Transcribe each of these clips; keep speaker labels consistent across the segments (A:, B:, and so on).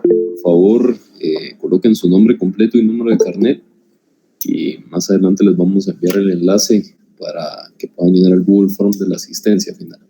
A: Por favor, coloquen su nombre completo y número de carnet y más adelante les vamos a enviar el enlace para que puedan llenar el Google Form de la asistencia final.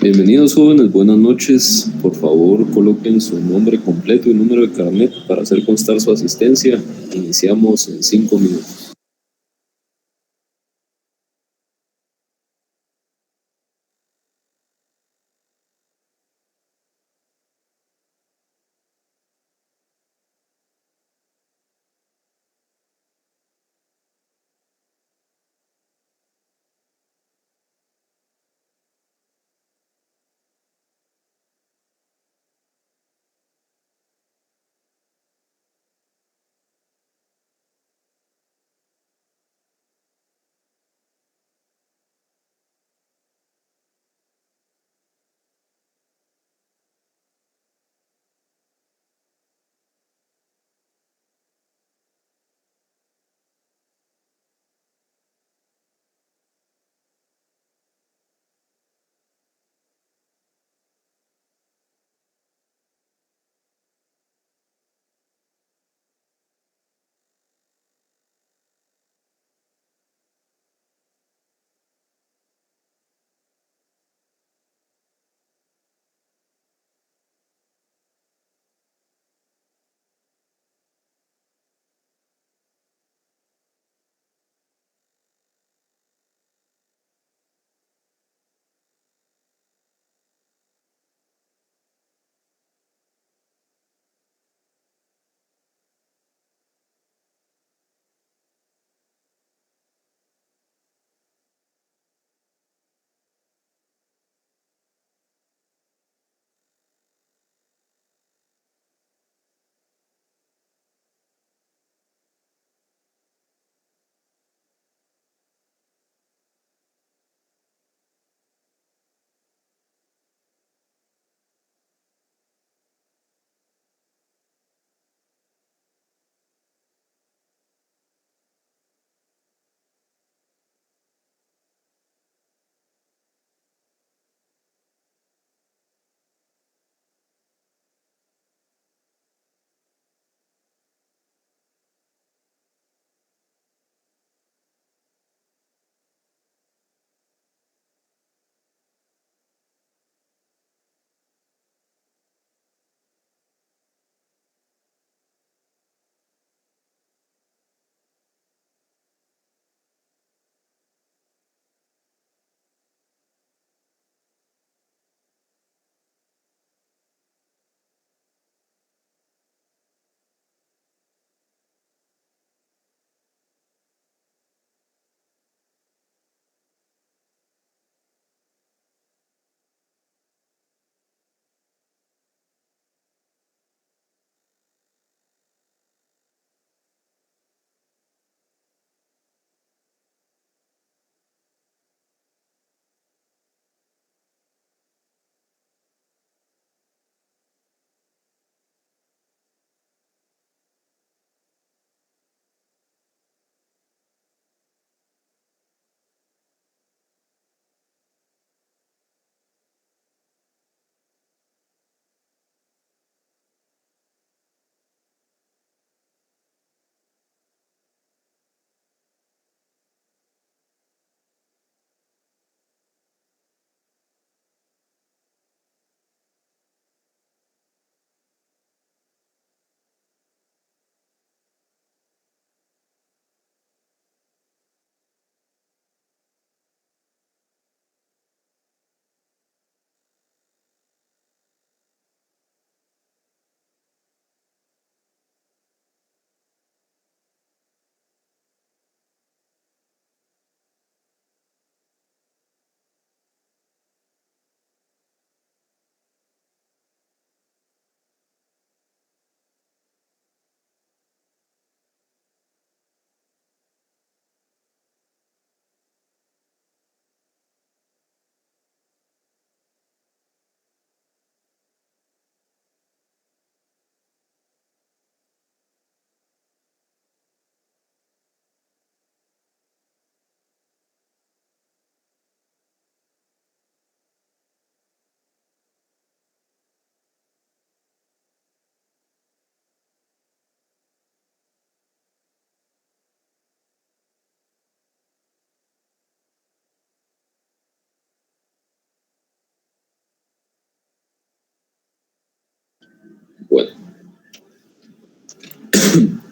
A: Bienvenidos jóvenes, buenas noches. Por favor, coloquen su nombre completo y número de carnet para hacer constar su asistencia. Iniciamos en 5 minutos.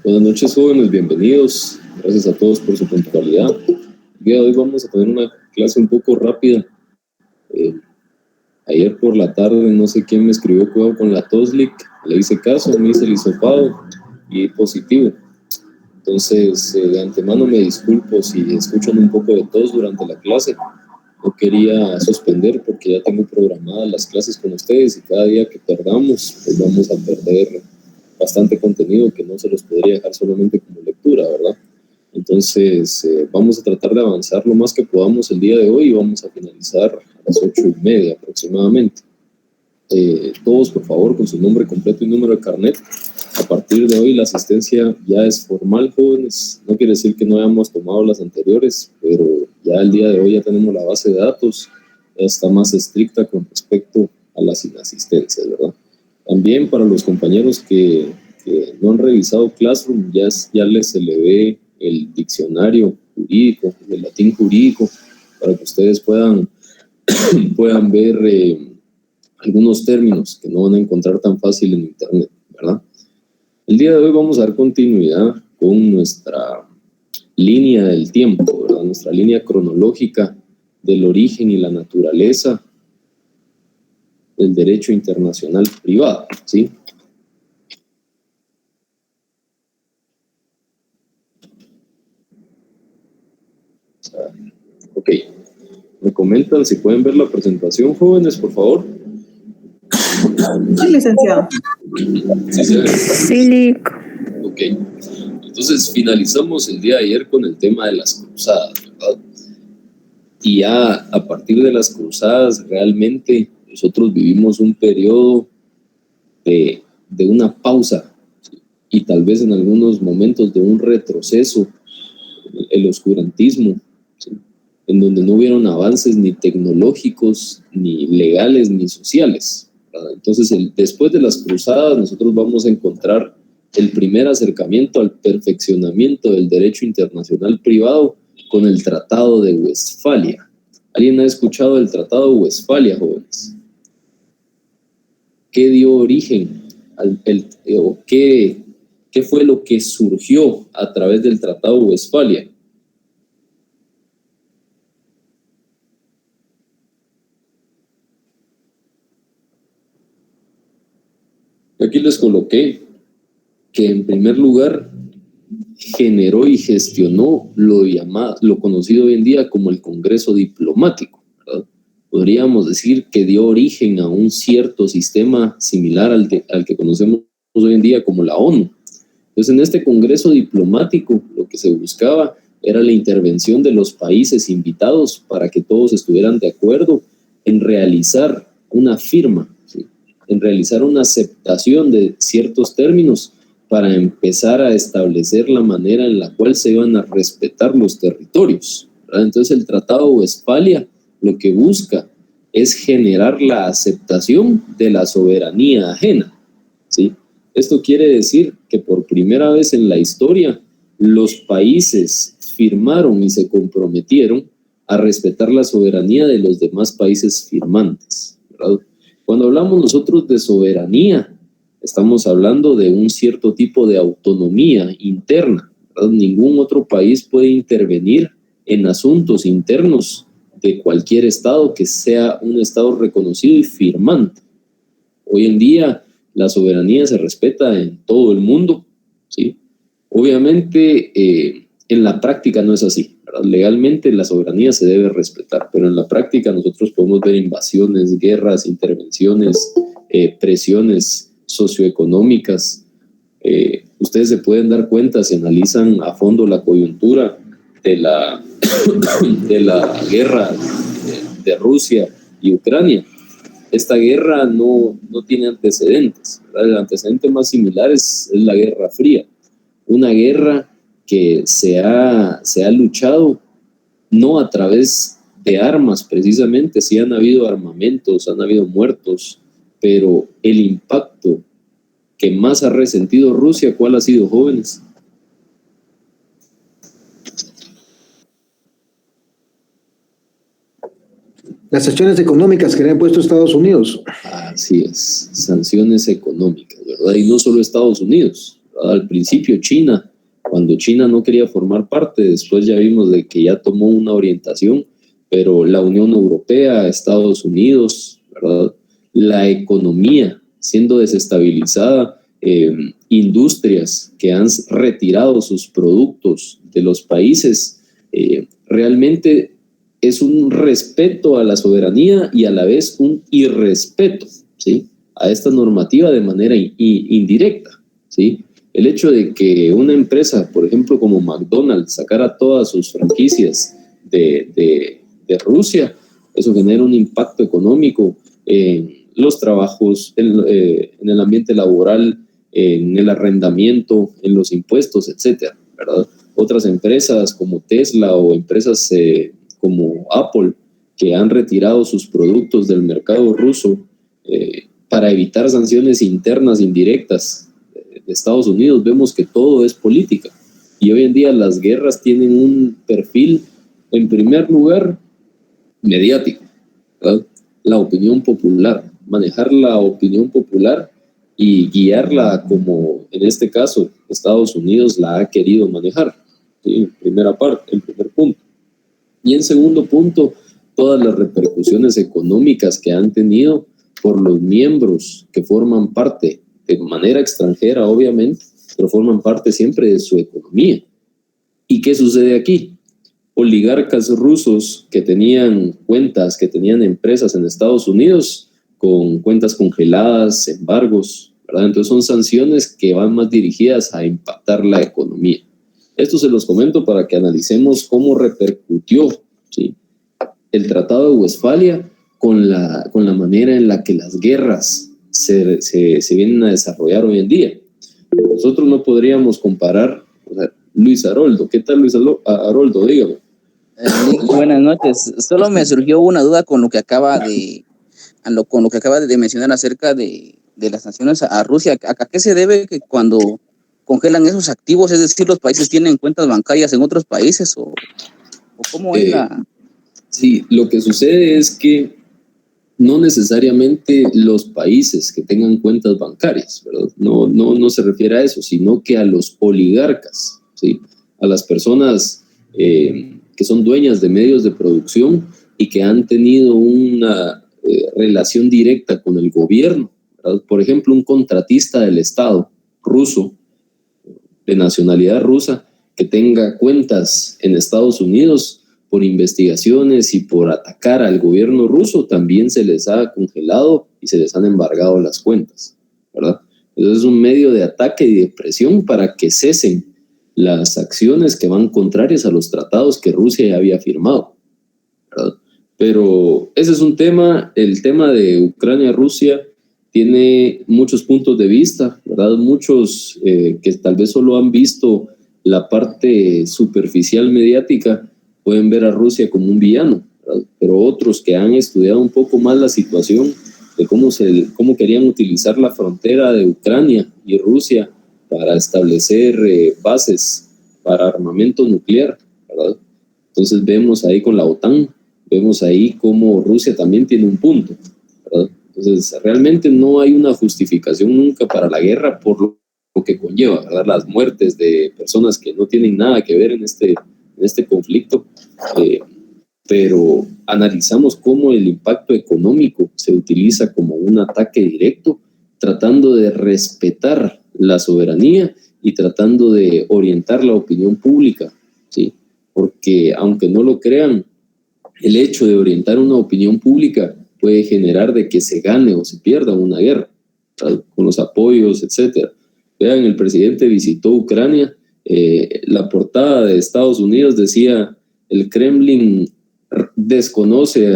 A: Buenas noches, jóvenes, bienvenidos. Gracias a todos por su puntualidad. El día de hoy vamos a tener una clase un poco rápida. Ayer por la tarde, no sé quién me escribió, cuidado con la Toslic, le hice caso, me hice el hisopado y positivo. Entonces, de antemano me disculpo si escuchan un poco de tos durante la clase. No quería suspender porque ya tengo programadas las clases con ustedes y cada día que perdamos, pues vamos a perder bastante contenido que no se los podría dejar solamente como lectura, ¿verdad? Entonces, vamos a tratar de avanzar lo más que podamos el día de hoy y vamos a finalizar a las 8:30 aproximadamente. Todos, por favor, con su nombre completo y número de carnet. A partir de hoy la asistencia ya es formal, jóvenes. No quiere decir que no hayamos tomado las anteriores, pero ya el día de hoy ya tenemos la base de datos, ya está más estricta con respecto a las inasistencias, ¿verdad? También para los compañeros que no han revisado Classroom, ya se le ve el diccionario jurídico, el latín jurídico, para que ustedes puedan ver algunos términos que no van a encontrar tan fácil en internet, ¿verdad? El día de hoy vamos a dar continuidad con nuestra línea del tiempo, ¿verdad? Nuestra línea cronológica del origen y la naturaleza del derecho internacional privado, ¿sí? Ok, me comentan si pueden ver la presentación, jóvenes, por favor.
B: Sí, licenciado.
A: Sí, se ve.
C: Sí, Lico.
A: Ok, entonces finalizamos el día de ayer con el tema de las cruzadas, ¿verdad? Y ya a partir de las cruzadas realmente nosotros vivimos un periodo de una pausa, ¿sí? Y tal vez en algunos momentos de un retroceso, el oscurantismo, ¿sí? En donde no hubieron avances ni tecnológicos, ni legales, ni sociales, ¿verdad? Entonces, después de las cruzadas, nosotros vamos a encontrar el primer acercamiento al perfeccionamiento del derecho internacional privado con el Tratado de Westfalia. ¿Alguien ha escuchado del Tratado de Westfalia, jóvenes? ¿Qué dio origen o qué fue lo que surgió a través del Tratado de Westfalia? Aquí les coloqué que en primer lugar generó y gestionó lo conocido hoy en día como el Congreso Diplomático, ¿verdad? Podríamos decir que dio origen a un cierto sistema similar al que conocemos hoy en día como la ONU. Entonces, en este Congreso Diplomático lo que se buscaba era la intervención de los países invitados para que todos estuvieran de acuerdo en realizar una firma, ¿sí? En realizar una aceptación de ciertos términos para empezar a establecer la manera en la cual se iban a respetar los territorios, ¿verdad? Entonces el Tratado de Westfalia lo que busca es generar la aceptación de la soberanía ajena, ¿sí? Esto quiere decir que por primera vez en la historia los países firmaron y se comprometieron a respetar la soberanía de los demás países firmantes, ¿verdad? Cuando hablamos nosotros de soberanía, estamos hablando de un cierto tipo de autonomía interna, ¿verdad? Ningún otro país puede intervenir en asuntos internos de cualquier estado que sea un estado reconocido y firmante. Hoy en día la soberanía se respeta en todo el mundo, ¿sí? Obviamente en la práctica no es así, ¿verdad? Legalmente la soberanía se debe respetar, pero en la práctica nosotros podemos ver invasiones, guerras, intervenciones, presiones socioeconómicas. Ustedes se pueden dar cuenta si analizan a fondo la coyuntura de la guerra de Rusia y Ucrania. Esta guerra no tiene antecedentes, ¿verdad? El antecedente más similar es la Guerra Fría, una guerra que se ha luchado no a través de armas precisamente, sí han habido armamentos, han habido muertos, pero el impacto que más ha resentido Rusia, ¿cuál ha sido, jóvenes?
D: Las sanciones económicas que le han puesto Estados Unidos.
A: Así es, sanciones económicas, ¿verdad? Y no solo Estados Unidos, ¿verdad? Al principio China, cuando China no quería formar parte, después ya vimos de que ya tomó una orientación, pero la Unión Europea, Estados Unidos, ¿verdad? La economía siendo desestabilizada, industrias que han retirado sus productos de los países, realmente es un respeto a la soberanía y a la vez un irrespeto, ¿sí?, a esta normativa de manera indirecta, ¿sí? El hecho de que una empresa, por ejemplo, como McDonald's, sacara todas sus franquicias de Rusia, eso genera un impacto económico en los trabajos, en el ambiente laboral, en el arrendamiento, en los impuestos, etcétera, ¿verdad? Otras empresas como Tesla o empresas como Apple, que han retirado sus productos del mercado ruso para evitar sanciones internas indirectas de Estados Unidos, vemos que todo es política. Y hoy en día las guerras tienen un perfil, en primer lugar, mediático, ¿verdad? La opinión popular, manejar la opinión popular y guiarla como, en este caso, Estados Unidos la ha querido manejar, ¿sí? En primera parte, en primer punto. Y en segundo punto, todas las repercusiones económicas que han tenido por los miembros que forman parte, de manera extranjera obviamente, pero forman parte siempre de su economía. ¿Y qué sucede aquí? Oligarcas rusos que tenían cuentas, que tenían empresas en Estados Unidos con cuentas congeladas, embargos, ¿verdad? Entonces son sanciones que van más dirigidas a impactar la economía. Esto se los comento para que analicemos cómo repercutió, ¿sí?, el Tratado de Westfalia con la manera en la que las guerras se vienen a desarrollar hoy en día. Nosotros no podríamos comparar, o sea, Luis Haroldo. ¿Qué tal, Luis Haroldo? Dígame.
B: Buenas noches. Solo me surgió una duda con lo que acaba de mencionar acerca de las sanciones a Rusia. ¿A qué se debe que cuando congelan esos activos, es decir, los países tienen cuentas bancarias en otros países o cómo es la...?
A: Sí, lo que sucede es que no necesariamente los países que tengan cuentas bancarias, ¿verdad? No se refiere a eso, sino que a los oligarcas, ¿sí?, a las personas que son dueñas de medios de producción y que han tenido una relación directa con el gobierno, ¿verdad? Por ejemplo, un contratista del Estado ruso, de nacionalidad rusa, que tenga cuentas en Estados Unidos, por investigaciones y por atacar al gobierno ruso, también se les ha congelado y se les han embargado las cuentas, ¿verdad? Entonces es un medio de ataque y de presión para que cesen las acciones que van contrarias a los tratados que Rusia ya había firmado, ¿verdad? Pero ese es un tema, el tema de Ucrania-Rusia tiene muchos puntos de vista, ¿verdad? Muchos que tal vez solo han visto la parte superficial mediática pueden ver a Rusia como un villano, ¿verdad? Pero otros que han estudiado un poco más la situación de cómo querían utilizar la frontera de Ucrania y Rusia para establecer bases para armamento nuclear, ¿verdad? Entonces vemos ahí con la OTAN, vemos ahí cómo Rusia también tiene un punto, ¿verdad? Entonces realmente no hay una justificación nunca para la guerra por lo que conlleva, ¿verdad? Las muertes de personas que no tienen nada que ver en este conflicto, pero analizamos cómo el impacto económico se utiliza como un ataque directo, tratando de respetar la soberanía y tratando de orientar la opinión pública, ¿sí? Porque aunque no lo crean, el hecho de orientar una opinión pública puede generar de que se gane o se pierda una guerra, ¿verdad? Con los apoyos, etcétera. Vean, el presidente visitó Ucrania. La portada de Estados Unidos decía: el Kremlin desconoce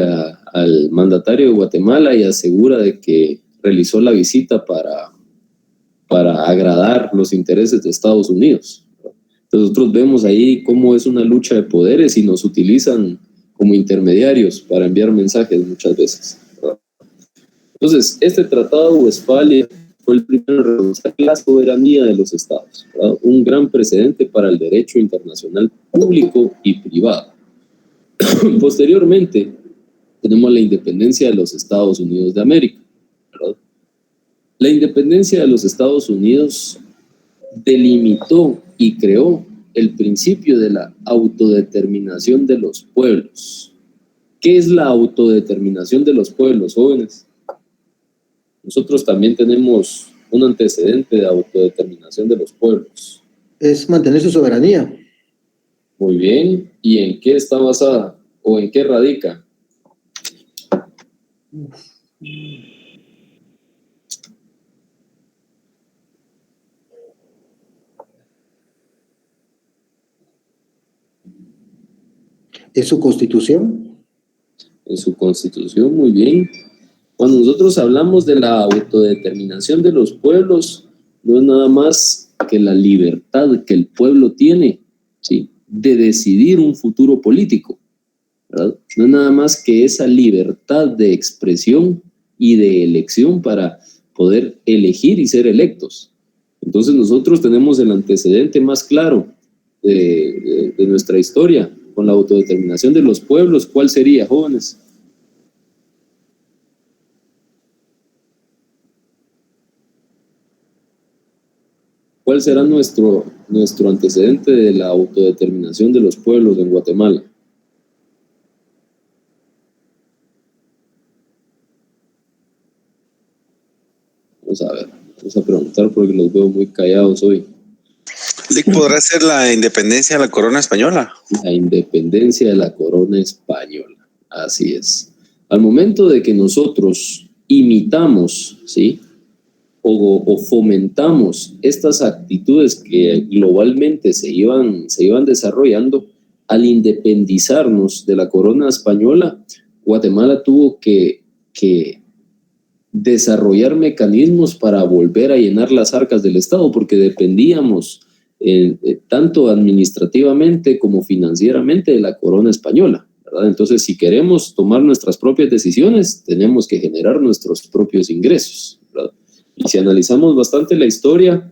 A: al mandatario de Guatemala y asegura de que realizó la visita para agradar los intereses de Estados Unidos. Entonces nosotros vemos ahí cómo es una lucha de poderes y nos utilizan como intermediarios para enviar mensajes muchas veces, ¿verdad? Entonces, este Tratado de Westfalia fue el primero en reconocer la soberanía de los estados, ¿verdad? Un gran precedente para el derecho internacional público y privado. Posteriormente, tenemos la independencia de los Estados Unidos de América, ¿verdad? La independencia de los Estados Unidos delimitó y creó el principio de la autodeterminación de los pueblos. ¿Qué es la autodeterminación de los pueblos, jóvenes? Nosotros también tenemos un antecedente de autodeterminación de los pueblos.
D: Es mantener su soberanía.
A: Muy bien. ¿Y en qué está basada o en qué radica?
D: ¿Es su constitución?
A: En su constitución, muy bien. Cuando nosotros hablamos de la autodeterminación de los pueblos, no es nada más que la libertad que el pueblo tiene, ¿sí?, de decidir un futuro político, ¿verdad? No es nada más que esa libertad de expresión y de elección para poder elegir y ser electos. Entonces nosotros tenemos el antecedente más claro de nuestra historia con la autodeterminación de los pueblos. ¿Cuál sería, jóvenes? ¿Cuál será nuestro antecedente de la autodeterminación de los pueblos en Guatemala? Vamos a ver, vamos a preguntar porque los veo muy callados hoy.
C: ¿Podrá ser la independencia de la corona española?
A: La independencia de la corona española, así es. Al momento de que nosotros imitamos, ¿sí?, o fomentamos estas actitudes que globalmente se iban desarrollando, al independizarnos de la corona española, Guatemala tuvo que desarrollar mecanismos para volver a llenar las arcas del Estado, porque dependíamos tanto administrativamente como financieramente de la corona española, ¿verdad? Entonces, si queremos tomar nuestras propias decisiones, tenemos que generar nuestros propios ingresos, ¿verdad? Y si analizamos bastante la historia,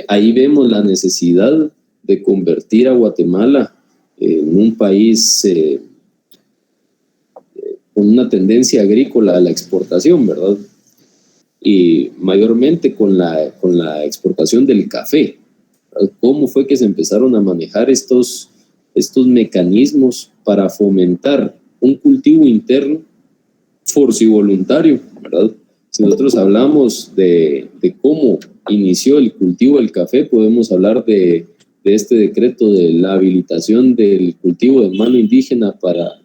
A: ahí vemos la necesidad de convertir a Guatemala en un país con una tendencia agrícola a la exportación, ¿verdad? Y mayormente con la exportación del café, ¿verdad? ¿Cómo fue que se empezaron a manejar estos mecanismos para fomentar un cultivo interno forcivoluntario, ¿verdad? Si nosotros hablamos de cómo inició el cultivo del café, podemos hablar de este decreto de la habilitación del cultivo de mano indígena para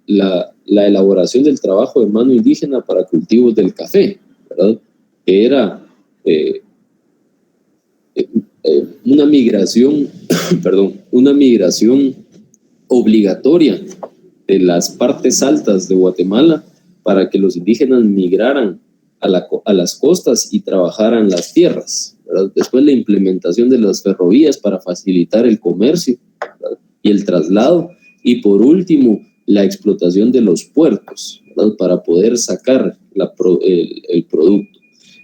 A: la elaboración del trabajo de mano indígena para cultivos del café, ¿verdad? Que era una migración, una migración obligatoria de las partes altas de Guatemala para que los indígenas migraran a las costas y trabajaran las tierras, ¿verdad? Después la implementación de las ferrovías para facilitar el comercio, ¿verdad?, y el traslado, y por último la explotación de los puertos, ¿verdad?, para poder sacar el producto.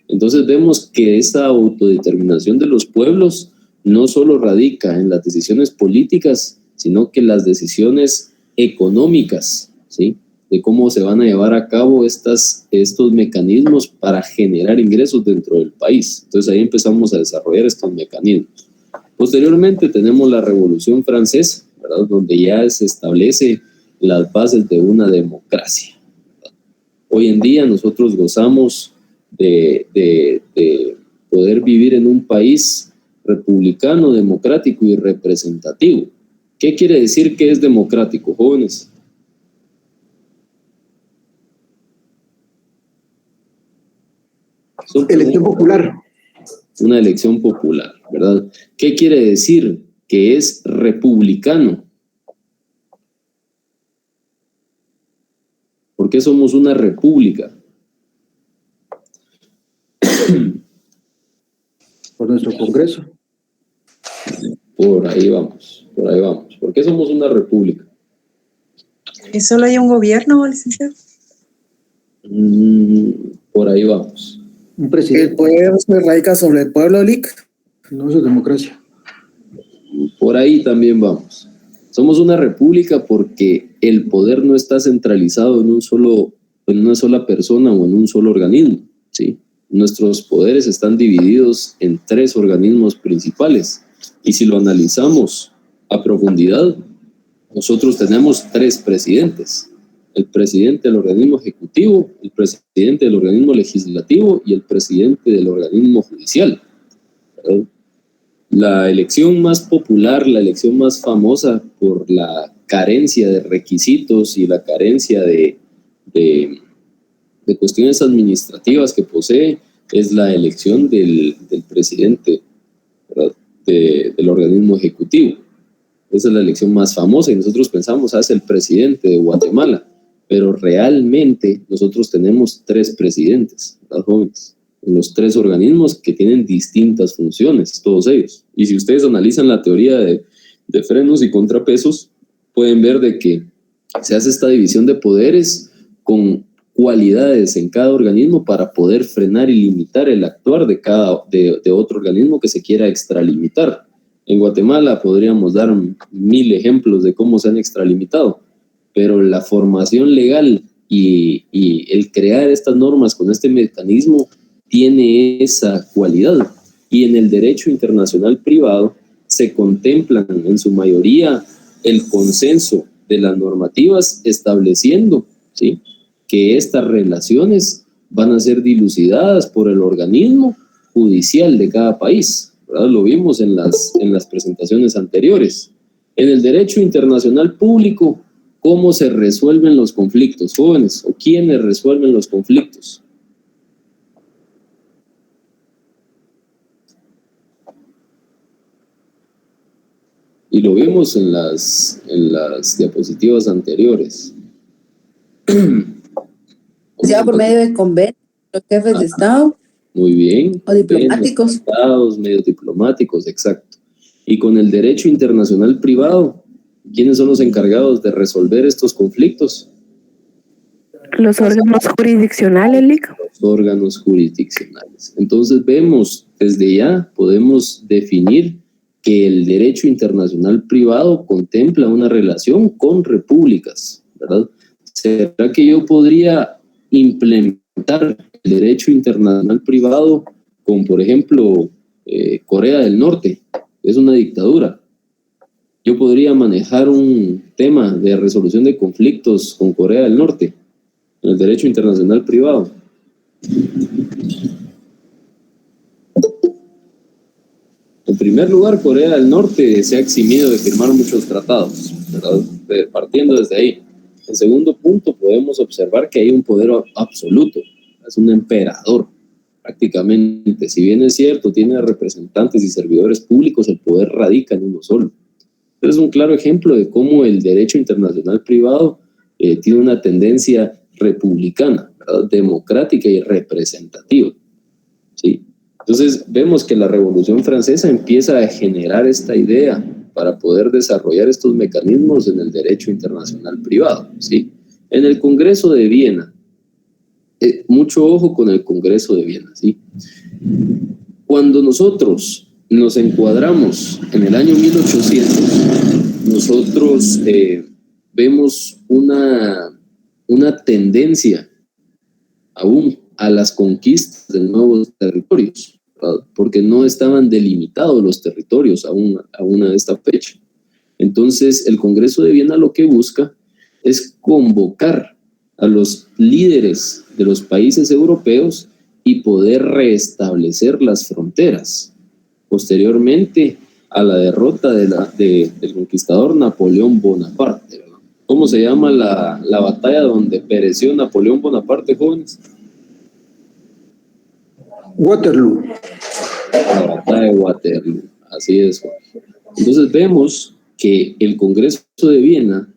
A: Entonces vemos que esta autodeterminación de los pueblos no solo radica en las decisiones políticas, sino que las decisiones económicas, ¿sí?, de cómo se van a llevar a cabo estos mecanismos para generar ingresos dentro del país. Entonces ahí empezamos a desarrollar estos mecanismos. Posteriormente tenemos la Revolución Francesa, ¿verdad?, donde ya se establece las bases de una democracia, ¿verdad? Hoy en día nosotros gozamos de poder vivir en un país republicano, democrático y representativo. ¿Qué quiere decir que es democrático, jóvenes?
D: Elección popular.
A: Una elección popular, ¿verdad? ¿Qué quiere decir que es republicano? ¿Por qué somos una república?
D: Por nuestro Congreso.
A: Por ahí vamos, por ahí vamos. ¿Por qué somos una república?
E: ¿Y solo hay un gobierno, licenciado?
A: Por ahí vamos.
D: Un presidente.
F: ¿El poder se radica sobre el pueblo, Lic?
D: No, eso es democracia.
A: Por ahí también vamos. Somos una república porque el poder no está centralizado en una sola persona o en un solo organismo, ¿sí? nuestros poderes están divididos en 3 organismos principales. Y si lo analizamos a profundidad, nosotros tenemos 3 presidentes. El presidente del organismo ejecutivo, el presidente del organismo legislativo y el presidente del organismo judicial, ¿verdad? La elección más popular, la elección más famosa por la carencia de requisitos y la carencia de cuestiones administrativas que posee, es la elección del presidente, ¿verdad? Del organismo ejecutivo. Esa es la elección más famosa y nosotros pensamos, es el presidente de Guatemala, pero realmente nosotros tenemos 3 presidentes, ¿verdad, jóvenes? En los 3 organismos que tienen distintas funciones, todos ellos. Y si ustedes analizan la teoría de frenos y contrapesos, pueden ver de que se hace esta división de poderes con cualidades en cada organismo para poder frenar y limitar el actuar de otro organismo que se quiera extralimitar. En Guatemala podríamos dar 1000 ejemplos de cómo se han extralimitado, pero la formación legal y el crear estas normas con este mecanismo tiene esa cualidad. Y en el derecho internacional privado se contemplan en su mayoría el consenso de las normativas estableciendo, ¿sí?, que estas relaciones van a ser dilucidadas por el organismo judicial de cada país, ¿verdad? Lo vimos en las presentaciones anteriores. En el derecho internacional público, ¿cómo se resuelven los conflictos, jóvenes? ¿O quiénes resuelven los conflictos? Y lo vimos en las diapositivas anteriores.
G: Ya por medio de convenios, los jefes de Estado.
A: Muy bien.
G: O diplomáticos.
A: Estados, medios diplomáticos, exacto. Y con el derecho internacional privado, ¿quiénes son los encargados de resolver estos conflictos?
H: Los órganos jurisdiccionales, Lic.
A: Los órganos jurisdiccionales. Entonces vemos, desde ya podemos definir que el derecho internacional privado contempla una relación con repúblicas, ¿verdad? ¿Será que yo podría implementar el derecho internacional privado con, por ejemplo, Corea del Norte? Es una dictadura. Yo podría manejar un tema de resolución de conflictos con Corea del Norte en el derecho internacional privado. En primer lugar, Corea del Norte se ha eximido de firmar muchos tratados, ¿verdad? Partiendo desde ahí. En segundo punto, podemos observar que hay un poder absoluto, es un emperador, prácticamente. Si bien es cierto, tiene representantes y servidores públicos, el poder radica en uno solo. Es un claro ejemplo de cómo el derecho internacional privado tiene una tendencia republicana, ¿verdad? Democrática y representativa, ¿sí? Entonces vemos que la Revolución Francesa empieza a generar esta idea para poder desarrollar estos mecanismos en el derecho internacional privado, ¿sí? En el Congreso de Viena, mucho ojo con el Congreso de Viena, ¿sí? Cuando nosotros nos encuadramos en el año 1800, nosotros vemos una tendencia aún a las conquistas de nuevos territorios, ¿verdad? Porque no estaban delimitados los territorios aún a esta fecha. Entonces, el Congreso de Viena lo que busca es convocar a los líderes de los países europeos y poder restablecer las fronteras. Posteriormente a la derrota del conquistador Napoleón Bonaparte, ¿verdad? ¿Cómo se llama la batalla donde pereció Napoleón Bonaparte, jóvenes?
D: Waterloo.
A: La batalla de Waterloo, así es, Jorge. Entonces vemos que el Congreso de Viena,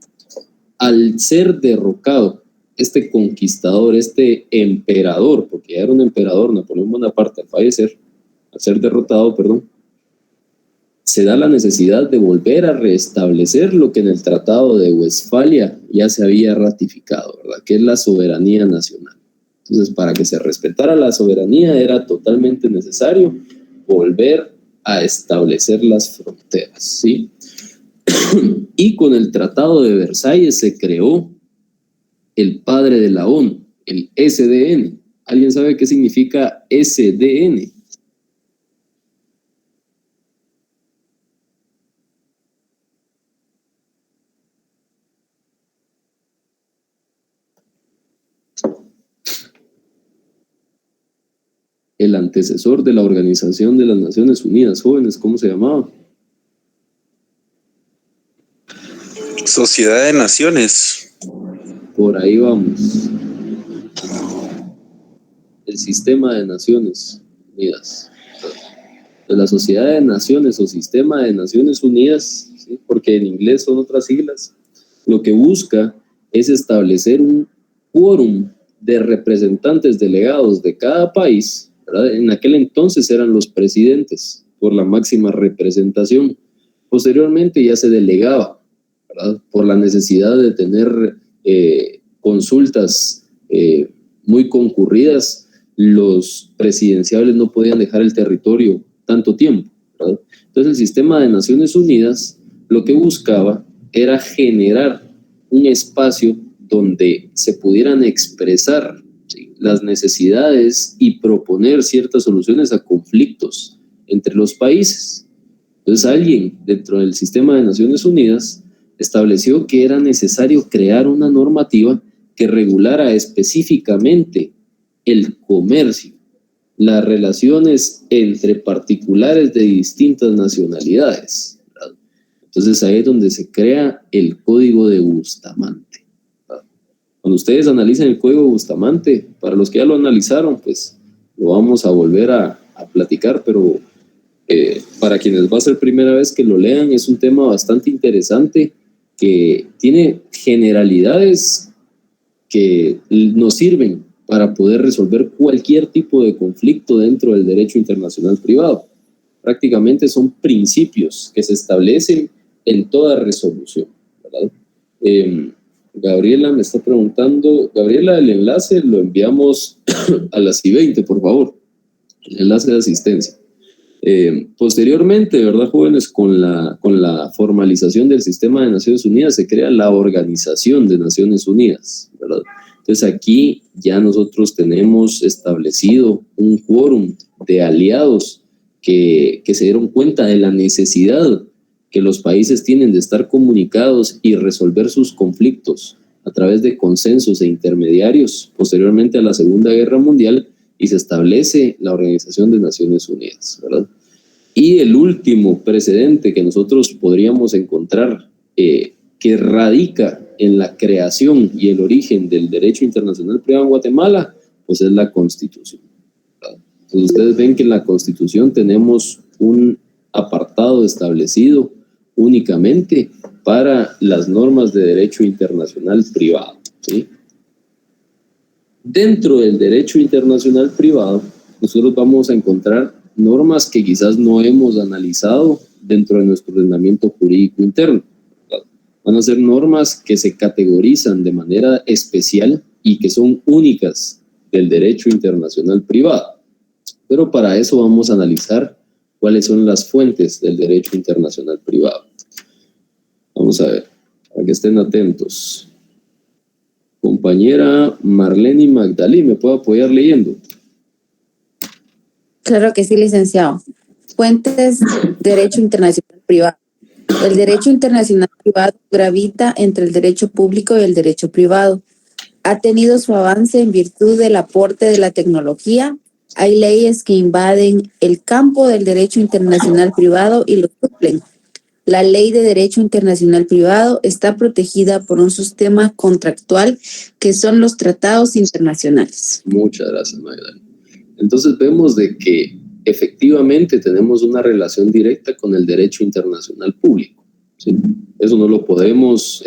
A: al ser derrocado, este conquistador, este emperador, porque ya era un emperador, Napoleón Bonaparte, al ser derrotado, se da la necesidad de volver a restablecer lo que en el Tratado de Westfalia ya se había ratificado, ¿verdad? Que es la soberanía nacional. Entonces, para que se respetara la soberanía era totalmente necesario volver a establecer las fronteras, ¿sí? Y con el Tratado de Versalles se creó el padre de la ONU, el SDN, ¿Alguien sabe qué significa SDN? El antecesor de la Organización de las Naciones Unidas. Jóvenes, ¿cómo se llamaba?
C: Sociedad de Naciones.
A: Por ahí vamos. El Sistema de Naciones Unidas. De la Sociedad de Naciones o Sistema de Naciones Unidas, ¿sí? Porque en inglés son otras siglas, lo que busca es establecer un quórum de representantes delegados de cada país, ¿verdad? En aquel entonces eran los presidentes por la máxima representación. Posteriormente ya se delegaba, ¿verdad? Por la necesidad de tener consultas muy concurridas, los presidenciables no podían dejar el territorio tanto tiempo, ¿verdad? Entonces el sistema de Naciones Unidas lo que buscaba era generar un espacio donde se pudieran expresar, ¿sí?, las necesidades y proponer ciertas soluciones a conflictos entre los países. Entonces alguien dentro del sistema de Naciones Unidas estableció que era necesario crear una normativa que regulara específicamente el comercio, las relaciones entre particulares de distintas nacionalidades, ¿verdad? Entonces ahí es donde se crea el Código de Bustamante, ¿verdad? Cuando ustedes analicen el Código de Bustamante, para los que ya lo analizaron, pues lo vamos a volver a platicar, pero para quienes va a ser primera vez que lo lean, es un tema bastante interesante que tiene generalidades que nos sirven para poder resolver cualquier tipo de conflicto dentro del derecho internacional privado. Prácticamente son principios que se establecen en toda resolución, ¿verdad? Gabriela me está preguntando, Gabriela, el enlace lo enviamos a las I-20, por favor, el enlace de asistencia. Posteriormente, ¿verdad, jóvenes? Con la formalización del sistema de Naciones Unidas se crea la Organización de Naciones Unidas, ¿verdad? Entonces aquí ya nosotros tenemos establecido un quórum de aliados que se dieron cuenta de la necesidad que los países tienen de estar comunicados y resolver sus conflictos a través de consensos e intermediarios posteriormente a la Segunda Guerra Mundial, y se establece la Organización de Naciones Unidas, ¿verdad? Y el último precedente que nosotros podríamos encontrar que radica en la creación y el origen del derecho internacional privado en Guatemala, pues es la Constitución, ¿verdad? Entonces ustedes ven que en la Constitución tenemos un apartado establecido únicamente para las normas de derecho internacional privado, ¿sí? Dentro del derecho internacional privado, nosotros vamos a encontrar normas que quizás no hemos analizado dentro de nuestro ordenamiento jurídico interno. Van a ser normas que se categorizan de manera especial y que son únicas del derecho internacional privado. Pero para eso vamos a analizar cuáles son las fuentes del derecho internacional privado. Vamos a ver, para que estén atentos. Compañera Marlene Magdalí, ¿me puede apoyar leyendo?
G: Claro que sí, licenciado. Fuentes, derecho internacional privado. El derecho internacional privado gravita entre el derecho público y el derecho privado. Ha tenido su avance en virtud del aporte de la tecnología. Hay leyes que invaden el campo del derecho internacional privado y lo suplen. La ley de derecho internacional privado está protegida por un sistema contractual que son los tratados internacionales.
A: Muchas gracias, Magdalena. Entonces vemos de que efectivamente tenemos una relación directa con el derecho internacional público, ¿sí? Eso no lo podemos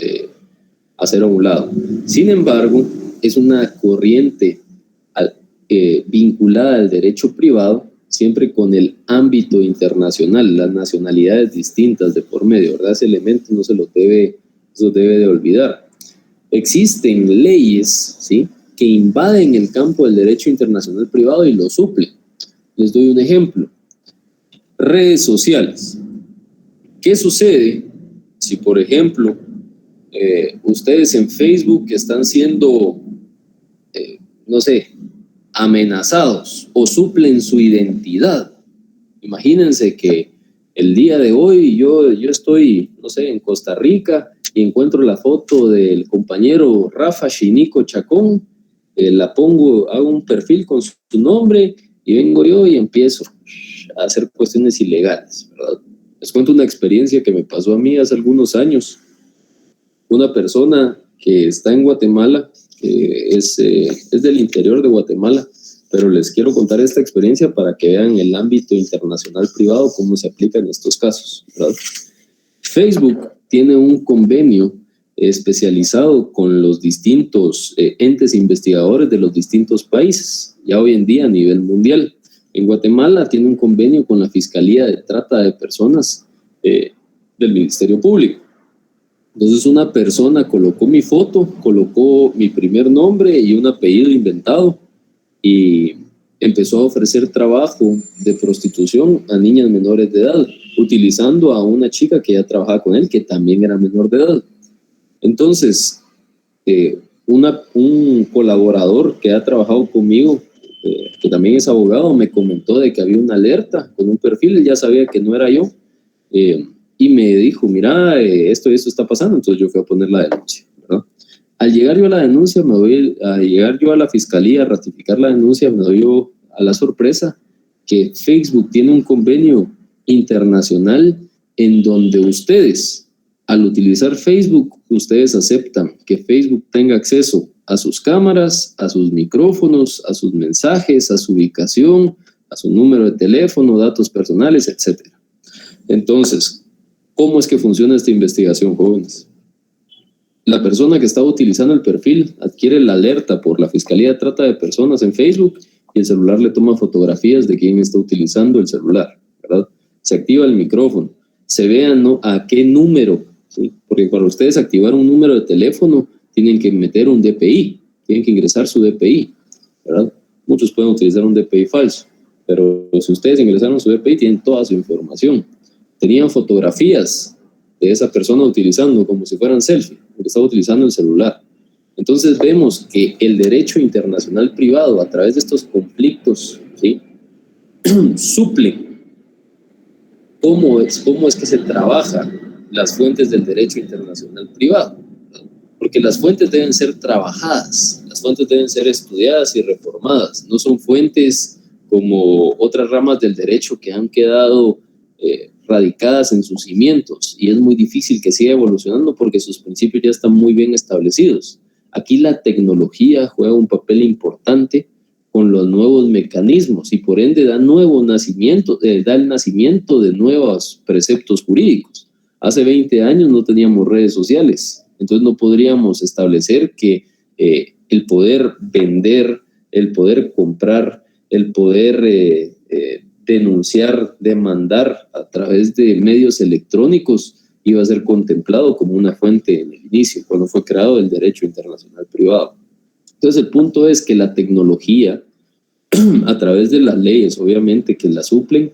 A: hacer a un lado. Sin embargo, es una corriente vinculada al derecho privado, siempre con el ámbito internacional, las nacionalidades distintas de por medio, ¿verdad? Ese elemento no se lo debe de olvidar. Existen leyes, ¿sí?, que invaden el campo del derecho internacional privado y lo suplen. Les doy un ejemplo. Redes sociales. ¿Qué sucede si, por ejemplo, ustedes en Facebook están siendo, no sé, amenazados o suplen su identidad. Imagínense que el día de hoy yo estoy, no sé, en Costa Rica y encuentro la foto del compañero Rafa Chinico Chacón, la pongo, hago un perfil con su nombre y vengo yo y empiezo a hacer cuestiones ilegales, ¿verdad? Les cuento una experiencia que me pasó a mí hace algunos años. Una persona que está en Guatemala, que es del interior de Guatemala, pero les quiero contar esta experiencia para que vean el ámbito internacional privado, cómo se aplica en estos casos, ¿verdad? Facebook tiene un convenio especializado con los distintos entes investigadores de los distintos países, ya hoy en día a nivel mundial. En Guatemala tiene un convenio con la Fiscalía de Trata de Personas del Ministerio Público. Entonces una persona colocó mi foto, colocó mi primer nombre y un apellido inventado y empezó a ofrecer trabajo de prostitución a niñas menores de edad, utilizando a una chica que ya trabajaba con él, que también era menor de edad. Entonces, un colaborador que ha trabajado conmigo, que también es abogado, me comentó de que había una alerta con un perfil, él ya sabía que no era yo, y me dijo, mira, esto y esto está pasando. Entonces yo fui a poner la denuncia, ¿verdad? Al llegar yo a la denuncia, llegar yo a la fiscalía a ratificar la denuncia, me doy yo a la sorpresa que Facebook tiene un convenio internacional en donde ustedes, al utilizar Facebook, ustedes aceptan que Facebook tenga acceso a sus cámaras, a sus micrófonos, a sus mensajes, a su ubicación, a su número de teléfono, datos personales, etc. Entonces, ¿cómo es que funciona esta investigación, jóvenes? La persona que estaba utilizando el perfil adquiere la alerta por la Fiscalía de Trata de Personas en Facebook y el celular le toma fotografías de quién está utilizando el celular, ¿verdad? Se activa el micrófono, se ve a qué número, ¿sí? Porque para ustedes activar un número de teléfono tienen que meter un DPI, tienen que ingresar su DPI, ¿verdad? Muchos pueden utilizar un DPI falso, pero si ustedes ingresaron su DPI tienen toda su información. Tenían fotografías de esa persona utilizando como si fueran selfie, porque estaba utilizando el celular. Entonces vemos que el derecho internacional privado, a través de estos conflictos, ¿sí? Suplen cómo es que se trabaja las fuentes del derecho internacional privado, ¿no? Porque las fuentes deben ser trabajadas, las fuentes deben ser estudiadas y reformadas, no son fuentes como otras ramas del derecho que han quedado radicadas en sus cimientos y es muy difícil que siga evolucionando porque sus principios ya están muy bien establecidos. Aquí la tecnología juega un papel importante con los nuevos mecanismos y por ende da el nacimiento de nuevos preceptos jurídicos. Hace 20 años no teníamos redes sociales, entonces no podríamos establecer que el poder vender, el poder comprar, el poder denunciar, demandar a través de medios electrónicos iba a ser contemplado como una fuente en el inicio, cuando fue creado el derecho internacional privado. Entonces el punto es que la tecnología, a través de las leyes, obviamente, que la suplen,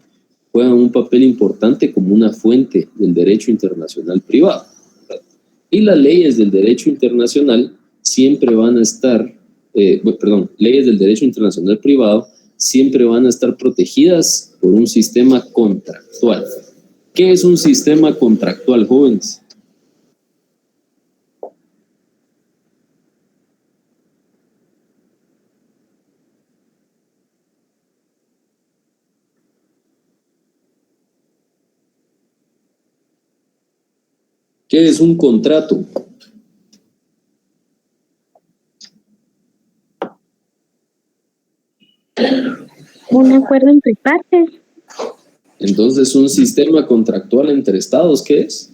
A: juegan un papel importante como una fuente del derecho internacional privado, ¿verdad? Y las leyes del derecho internacional siempre van a estar, leyes del derecho internacional privado siempre van a estar protegidas por un sistema contractual. ¿Qué es un sistema contractual, jóvenes? ¿Qué es un contrato?
H: Un acuerdo entre partes.
A: Entonces, un sistema contractual entre estados, ¿qué es?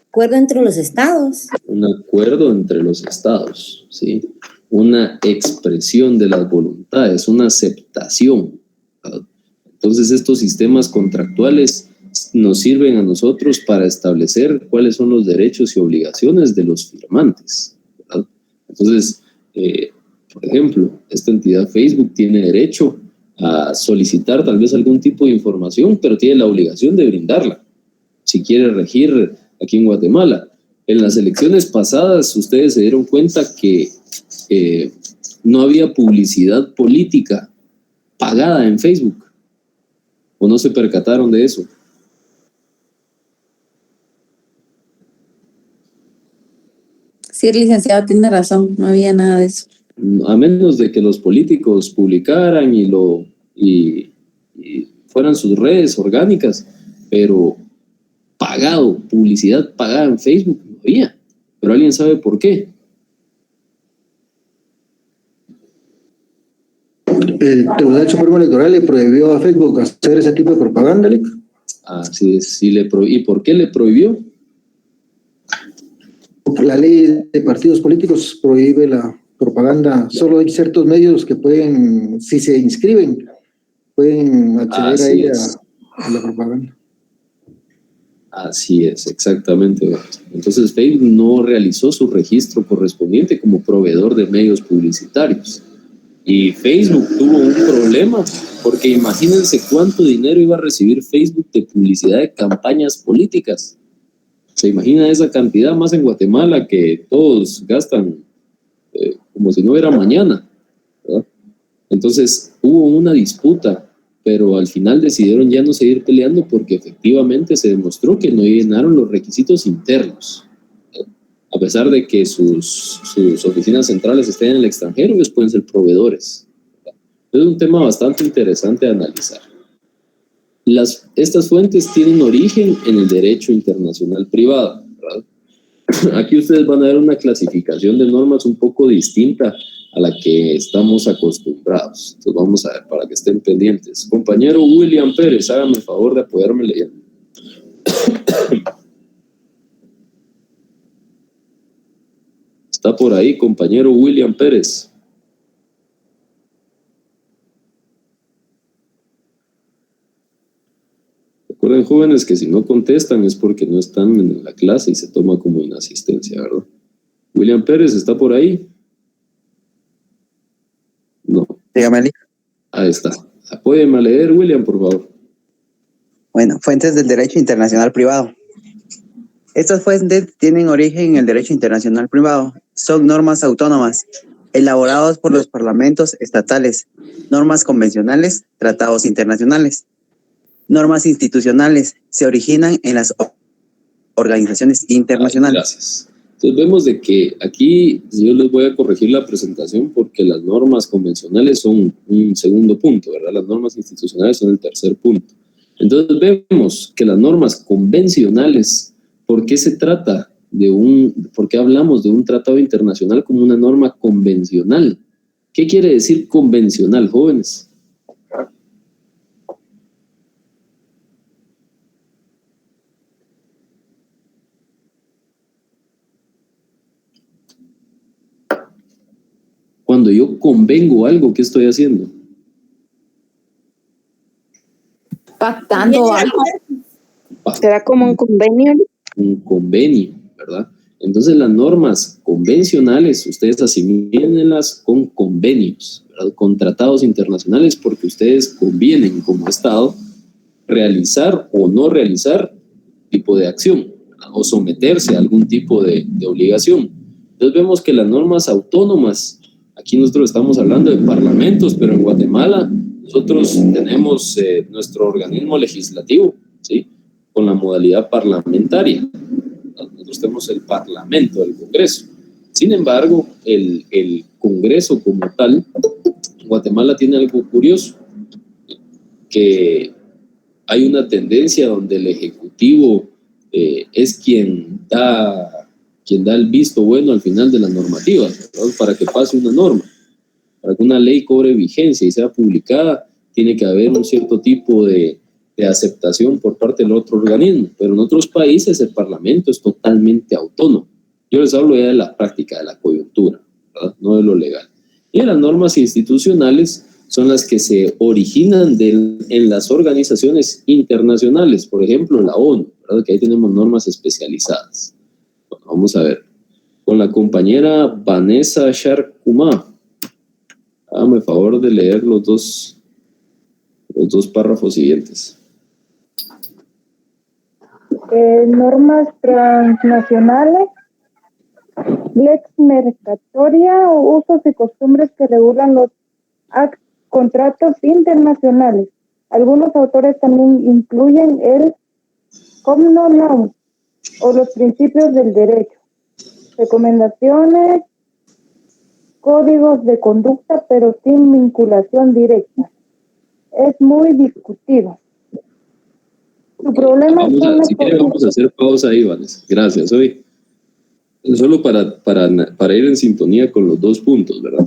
I: Acuerdo entre los estados.
A: Un acuerdo entre los estados, ¿sí? Una expresión de las voluntades, una aceptación, ¿verdad? Entonces, estos sistemas contractuales nos sirven a nosotros para establecer cuáles son los derechos y obligaciones de los firmantes, ¿verdad? Entonces, por ejemplo, esta entidad Facebook tiene derecho a solicitar tal vez algún tipo de información, pero tiene la obligación de brindarla, si quiere regir aquí en Guatemala. En las elecciones pasadas, ustedes se dieron cuenta que no había publicidad política pagada en Facebook. ¿O no se percataron de eso?
G: Sí, el licenciado tiene razón, no había nada de eso.
A: A menos de que los políticos publicaran y fueran sus redes orgánicas, pero pagado, publicidad pagada en Facebook no había. Pero ¿alguien sabe por qué?
D: El Tribunal Supremo Electoral le prohibió a Facebook hacer ese tipo de propaganda, Lick.
A: Así es, ¿y por qué le prohibió?
D: La ley de partidos políticos prohíbe la propaganda. Solo hay ciertos medios que pueden, si se inscriben, pueden acceder a ella, a la propaganda.
A: Así es, exactamente. Entonces Facebook no realizó su registro correspondiente como proveedor de medios publicitarios. Y Facebook tuvo un problema, porque imagínense cuánto dinero iba a recibir Facebook de publicidad de campañas políticas. ¿Se imagina esa cantidad más en Guatemala que todos gastan como si no hubiera mañana, ¿verdad? Entonces hubo una disputa, pero al final decidieron ya no seguir peleando porque efectivamente se demostró que no llenaron los requisitos internos. A pesar de que sus oficinas centrales estén en el extranjero, ellos pueden ser proveedores. Es un tema bastante interesante de analizar. Estas fuentes tienen origen en el derecho internacional privado, ¿verdad? Aquí ustedes van a ver una clasificación de normas un poco distinta a la que estamos acostumbrados. Entonces vamos a ver, para que estén pendientes. Compañero William Pérez, hágame el favor de apoyarme leyendo. Está por ahí, compañero William Pérez. Recuerden, jóvenes, que si no contestan es porque no están en la clase y se toma como inasistencia, ¿verdad? William Pérez, ¿está por ahí? No.
J: Dígame,
A: Ahí está. Apóyeme a leer, William, por favor.
J: Bueno, fuentes del derecho internacional privado. Estas fuentes tienen origen en el derecho internacional privado. Son normas autónomas, elaboradas por los parlamentos estatales, normas convencionales, tratados internacionales. Normas institucionales se originan en las organizaciones internacionales.
A: Gracias. Entonces vemos de que aquí yo les voy a corregir la presentación porque las normas convencionales son un segundo punto, ¿verdad? Las normas institucionales son el tercer punto. Entonces vemos que las normas convencionales, ¿por qué se trata por qué hablamos de un tratado internacional como una norma convencional? ¿Qué quiere decir convencional, jóvenes? Cuando yo convengo algo, ¿qué estoy haciendo?
G: Pactando algo.
H: ¿Será como un convenio?
A: Un convenio, ¿verdad? Entonces las normas convencionales, ustedes asimílenlas con convenios, ¿verdad? Con tratados internacionales, porque ustedes convienen como Estado realizar o no realizar tipo de acción, ¿verdad? O someterse a algún tipo de obligación. Entonces vemos que las normas autónomas, aquí nosotros estamos hablando de parlamentos, pero en Guatemala nosotros tenemos nuestro organismo legislativo, ¿sí? Con la modalidad parlamentaria. Nosotros tenemos el Parlamento, el Congreso. Sin embargo, el Congreso como tal, en Guatemala tiene algo curioso, que hay una tendencia donde el Ejecutivo es quien da el visto bueno al final de la normativa, ¿verdad? Para que pase una norma, para que una ley cobre vigencia y sea publicada, tiene que haber un cierto tipo de aceptación por parte del otro organismo, pero en otros países el Parlamento es totalmente autónomo. Yo les hablo ya de la práctica, de la coyuntura, ¿verdad? No de lo legal. Y las normas institucionales son las que se originan en las organizaciones internacionales, por ejemplo la ONU, ¿verdad? Que ahí tenemos normas especializadas. Bueno, vamos a ver. Con la compañera Vanessa Sharkuma, hágame el favor de leer los dos párrafos siguientes.
H: Normas transnacionales
K: lex mercatoria o usos y costumbres que regulan los contratos internacionales. Algunos autores también incluyen el common law o los principios del derecho, recomendaciones, códigos de conducta, pero sin vinculación directa. Es muy discutido. Su problema
A: Si quiere, vamos a hacer pausa ahí, Vanessa. Gracias. Hoy, solo para ir en sintonía con los dos puntos, ¿verdad?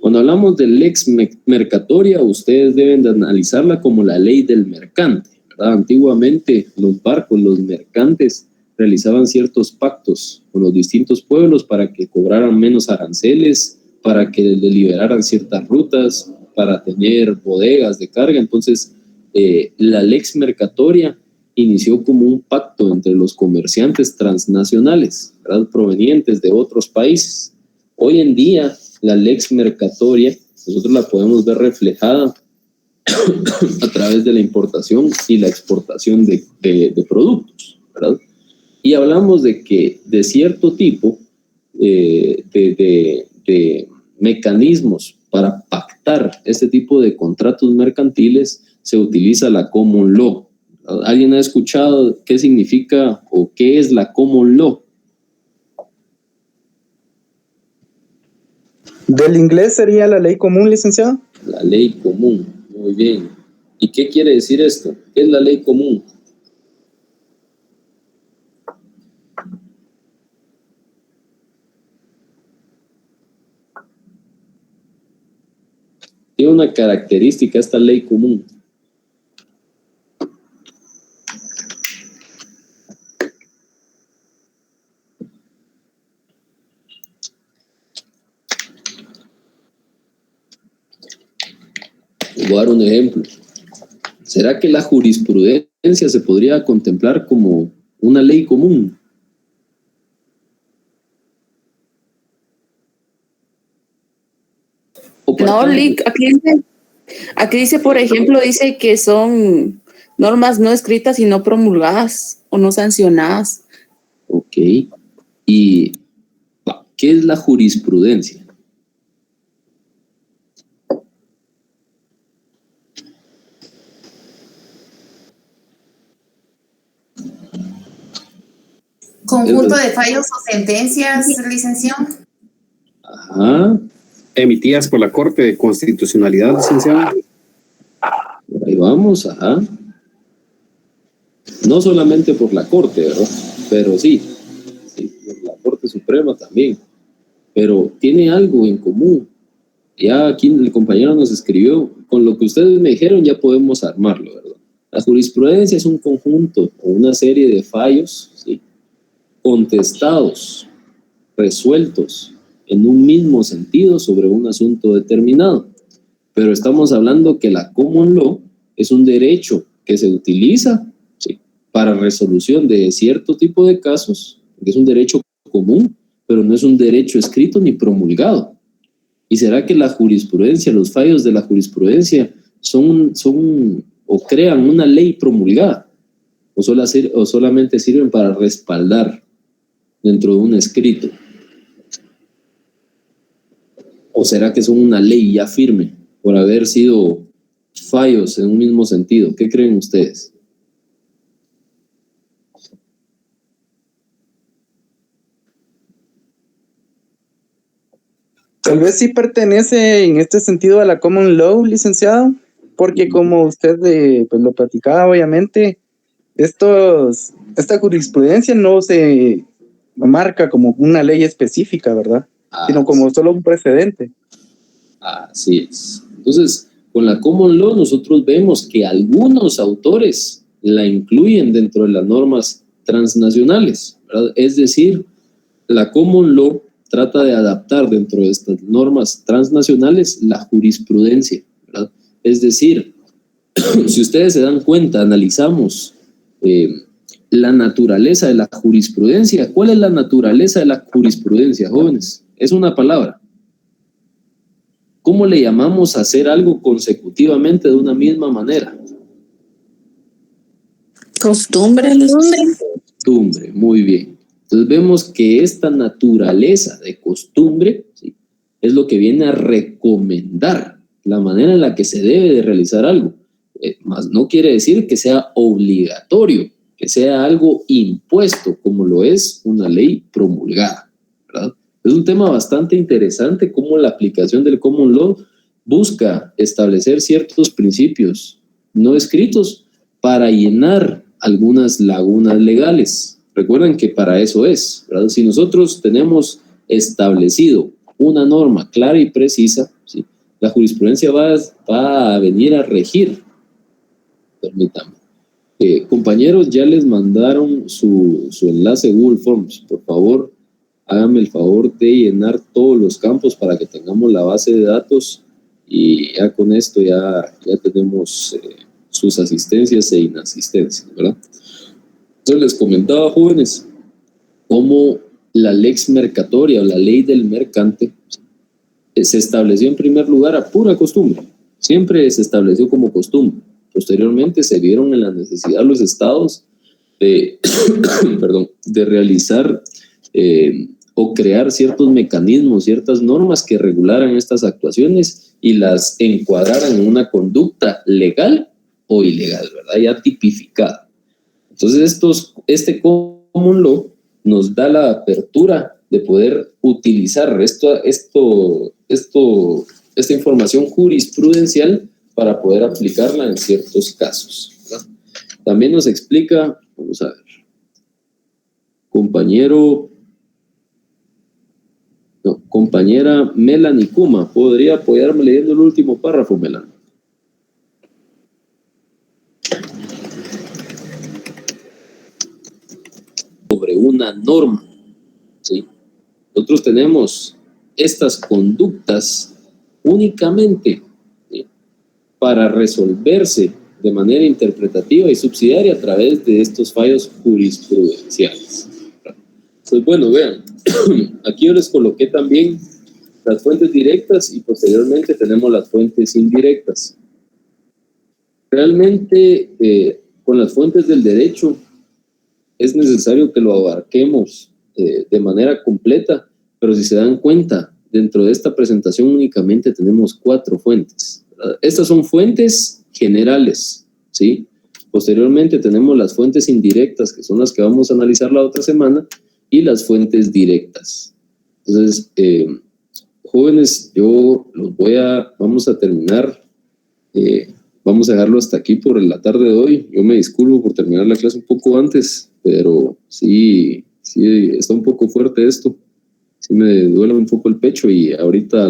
A: Cuando hablamos de lex mercatoria, ustedes deben de analizarla como la ley del mercante, ¿verdad? Antiguamente los barcos, los mercantes, realizaban ciertos pactos con los distintos pueblos para que cobraran menos aranceles, para que liberaran ciertas rutas, para tener bodegas de carga. Entonces, la lex mercatoria inició como un pacto entre los comerciantes transnacionales, ¿verdad?, provenientes de otros países. Hoy en día, la lex mercatoria, nosotros la podemos ver reflejada a través de la importación y la exportación de productos, ¿verdad? Y hablamos de que de cierto tipo de mecanismos para pactar este tipo de contratos mercantiles se utiliza la common law. ¿Alguien ha escuchado qué significa o qué es la common law?
L: ¿Del inglés sería la ley común, licenciado?
A: La ley común, muy bien. ¿Y qué quiere decir esto? ¿Qué es la ley común? Tiene una característica esta ley común. Voy a dar un ejemplo. ¿Será que la jurisprudencia se podría contemplar como una ley común?
M: No, aquí dice, por ejemplo, dice que son normas no escritas y no promulgadas o no sancionadas.
A: Ok. ¿Y qué es la jurisprudencia?
N: Conjunto de fallos o sentencias, licenciado.
A: Ajá.
O: Emitidas por la Corte de Constitucionalidad, licenciado.
A: Ahí vamos, ajá. No solamente por la Corte, ¿verdad? Pero sí, por la Corte Suprema también. Pero tiene algo en común. Ya aquí el compañero nos escribió, con lo que ustedes me dijeron ya podemos armarlo, ¿verdad? La jurisprudencia es un conjunto o una serie de fallos, ¿sí?, contestados, resueltos en un mismo sentido sobre un asunto determinado. Pero estamos hablando que la common law es un derecho que se utiliza, ¿sí?, para resolución de cierto tipo de casos, que es un derecho común, pero no es un derecho escrito ni promulgado. ¿Y será que la jurisprudencia, los fallos de la jurisprudencia son o crean una ley promulgada? ¿O solamente sirven para respaldar dentro de un escrito? ¿O será que son una ley ya firme por haber sido fallos en un mismo sentido? ¿Qué creen ustedes?
L: Tal vez sí pertenece en este sentido a la common law, licenciado, porque como usted pues lo platicaba, obviamente, esta jurisprudencia no se marca como una ley específica, ¿verdad? Sino como solo un precedente.
A: Así es. Entonces, con la common law nosotros vemos que algunos autores la incluyen dentro de las normas transnacionales, ¿verdad? Es decir, la common law trata de adaptar dentro de estas normas transnacionales la jurisprudencia, ¿verdad? Es decir, si ustedes se dan cuenta, analizamos la naturaleza de la jurisprudencia. ¿Cuál es la naturaleza de la jurisprudencia, jóvenes? Es una palabra. ¿Cómo le llamamos a hacer algo consecutivamente de una misma manera?
M: Costumbre.
A: Costumbre, muy bien. Entonces vemos que esta naturaleza de costumbre, ¿sí?, es lo que viene a recomendar la manera en la que se debe de realizar algo. Más no quiere decir que sea obligatorio, que sea algo impuesto, como lo es una ley promulgada, ¿verdad? Es un tema bastante interesante cómo la aplicación del common law busca establecer ciertos principios no escritos para llenar algunas lagunas legales. Recuerden que para eso es, ¿verdad? Si nosotros tenemos establecido una norma clara y precisa, ¿sí?, la jurisprudencia va a venir a regir. Permítanme. Compañeros, ya les mandaron su enlace Google Forms. Por favor, háganme el favor de llenar todos los campos para que tengamos la base de datos y ya con esto ya tenemos sus asistencias e inasistencias, ¿verdad? Entonces les comentaba, jóvenes, cómo la lex mercatoria o la ley del mercante se estableció en primer lugar a pura costumbre. Siempre se estableció como costumbre. Posteriormente se vieron en la necesidad los estados de, de realizar o crear ciertos mecanismos, ciertas normas que regularan estas actuaciones y las encuadraran en una conducta legal o ilegal, ¿verdad? Ya tipificada. Entonces este common law nos da la apertura de poder utilizar esta información jurisprudencial para poder aplicarla en ciertos casos, ¿verdad? También nos explica, vamos a ver, compañera Melanie Kuma, ¿podría apoyarme leyendo el último párrafo, Melanie? Sobre una norma, ¿sí? Nosotros tenemos estas conductas únicamente, ¿sí?, para resolverse de manera interpretativa y subsidiaria a través de estos fallos jurisprudenciales. Pues bueno, vean, aquí yo les coloqué también las fuentes directas y posteriormente tenemos las fuentes indirectas. Realmente, con las fuentes del derecho es necesario que lo abarquemos de manera completa, pero si se dan cuenta, dentro de esta presentación únicamente tenemos 4 fuentes, ¿verdad? Estas son fuentes generales, ¿sí? Posteriormente tenemos las fuentes indirectas, que son las que vamos a analizar la otra semana, y las fuentes directas. Entonces, jóvenes, vamos a terminar, vamos a dejarlo hasta aquí por la tarde de hoy. Yo me disculpo por terminar la clase un poco antes, pero sí, está un poco fuerte esto. Sí me duele un poco el pecho y ahorita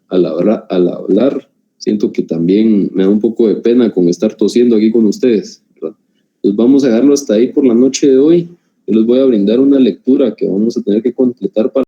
A: al hablar siento que también me da un poco de pena con estar tosiendo aquí con ustedes, ¿verdad? Entonces vamos a dejarlo hasta ahí por la noche de hoy. Yo les voy a brindar una lectura que vamos a tener que completar para